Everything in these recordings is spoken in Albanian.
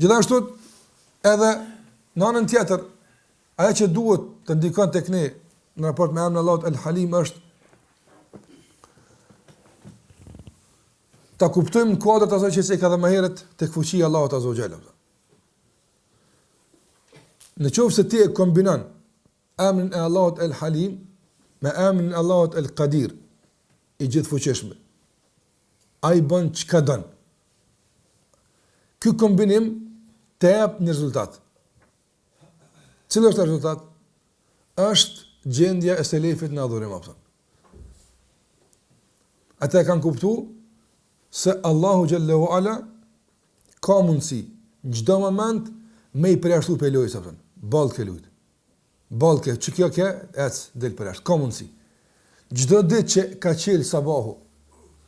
Gjithashtu edhe në anën tjetër, ajo që duhet të ndikon tek ne në raport me emrin Allahut El Halim është ta kuptojmë kuadrat asaj që s'e ka dhënë më herët tek fuqia e Allahut Azza wa Jalla. Në qoftë se ti e kombinon emrin e Allahut El Halim me emrin e Allahut El Qadir, i gjithfuqishëm, ai bën çka don. Ky kombinim të jap një rezultat. Cili është rezultat? Është gjendja e selefit në adhurim apo. Ata kanë kuptuar se Allahu Xhallahu Ala ka mundësi në çdo moment me i përjashtu pe lojës apo. Ballkë lut. Ballkë, që kjo ke, del përjashtë, ka mundësi. Çdo ditë që ka qel sabahu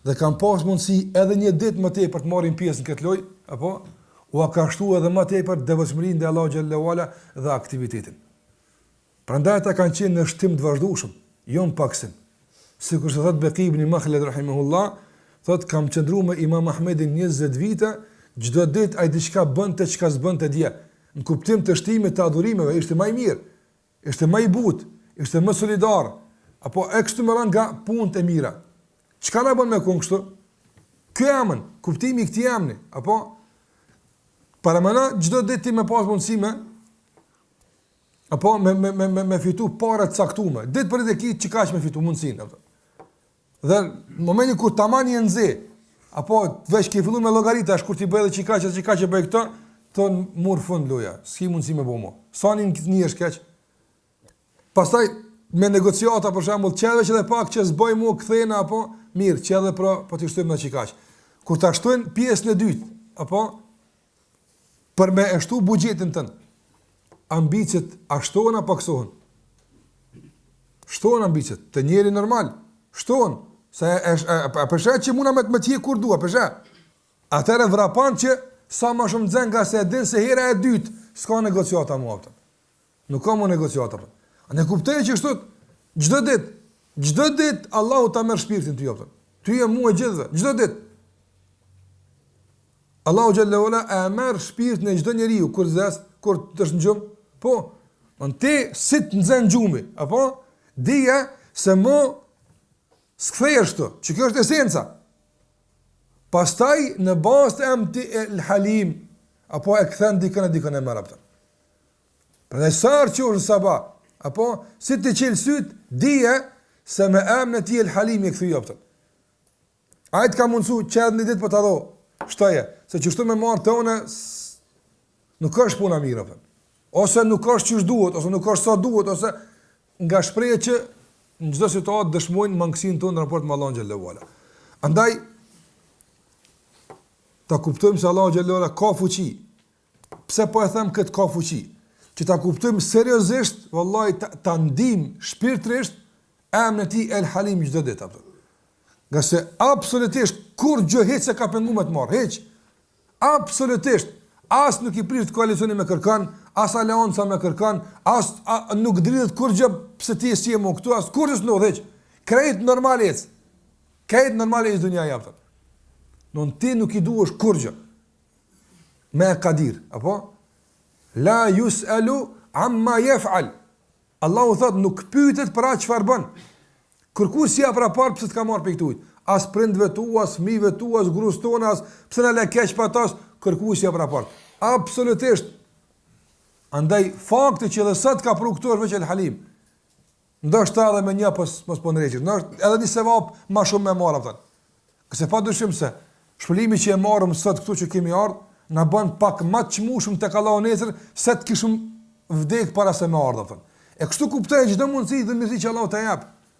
dhe kanë pas mundësi edhe një ditë më tepër të marrin pjesë në këtë lojë, apo u ka shtuar edhe më tepër devotshmërinë ndaj Allahu Xhallahu Ala dhe aktivitetin. Prandaj ata kanë qenë në shtim të vazhdueshëm, jo në paksim. Sikur se thot Baqi ibn Makhlad rahimahullah, thot kam qëndruar me Imam Ahmedin 20 vite, çdo ditë ai diçka bënte çka s'bënte dje. Në kuptim të shtimit të adhurimeve ishte më i mirë, ishte më i butë, ishte më solidar, apo ekstremal nga punët e mira. Çka na bën me kështu? Ky emën, kuptimi i këtij emri, apo para mëna çdo ditë ti më pas mundësi apo me fitu para të caktuar. Ditë për ditë ki çka me fitu mundsinë apo. Dhe në momentin kur tamam je nxe, apo veç ke filluar me llogaritash kur ti bëj edhe çka që bëj këto, ton mur fund loja. S'ki mundësi me bëmo. Sani një është keq. Pastaj me negociata për shembull, çedhe që edhe pak që s'bëj mua kthena apo mirë, çedhe po ti shtojmë në çikaç. Kur ta shtojnë pjesën e dytë, apo për me shtu buxhetin tënd. Ambicet ashtohen apo kësohen? Shtohen ambicet, të njeri normal. Shtohen, se përshë që muna me të më tje kur dua, përshë. Atëre vrapan që sa ma shumë dzen nga se e din se hera e dytë, s'ka negociata mua pëtën. Nuk ka mu negociata pëtën. A ne kuptej që shtot, gjdo dit, Allahu ta merë shpirtin të jopëtën. Ty e mu e gjithve, gjdo dit. Allahu Gjallahu Ala e merë shpirtin e gjdo njeriu, kur zes, kur të është në gjumë, po, në ti si të nëzën gjumi, apo, dhije se mu s'kthej është, që kjo është esenca. Pastaj në bazë të emti El Halim, apo e këthen dikën e mërë apëtën. Për dhe sarë që është në sabah, apo si të qilë sytë, dhije se me emën e ti El Halim i këthuj apëtën. Ajtë ka mundësu qedë një ditë për të dho, shtoje, se që shtu me marë të one, nuk është puna mirë apëtën. Ose nuk është që duhet, ose nuk është sa duhet, ose nga shpreje që në gjithë situatë dëshmojnë mangësin tonë në raport me Allahun Xhallahu Ala. Andaj, ta kuptojmë se Allahu Xhallahu Ala ka fuqi. Pse po e them këtë ka fuqi? Që ta kuptojmë seriozisht, vallahi ta ndijmë shpirtërisht emrin e tij El Halim çdo ditë apo. Nga se absolutisht kur gjë hiç se ka penguar të marr, hiç. Absolutisht as nuk i prish koalicionin me kërkan, as aleanca me kërkan, as nuk dridhet kur gjë pse ti si e mo këtu, as kur s'no hiç. Krejt normalisht. Krejt normalisht dunia japta. Non ti nuk i duhesh kur gjë. Me Qadir, apo? La yus'alu amma yaf'al. Allahu thot nuk pyetet për atë çfarë bën. Kërkues si pra par pse të ka marr pe këtu. As prindve tu, as fëmijëve tu, as gruas tona, as pse na le keq pa tas, kërkues si pra par. Absolutisht. Andaj fakti që edhe sot ka pru këtu është veç El Halim. Ndoshta edhe me një mos po ndrejë. Edhe një sevap më shumë me marr atë. Qëse pa dyshim se shpëlimi që e marrëm sot këtu që kemi ardhur na bën pak më të çmueshëm tek Allahu nesër se të kishim vdek para se më ardhëm. E kështu kuptoj çdo mundësi dhe mirësi që Allahu ta jap.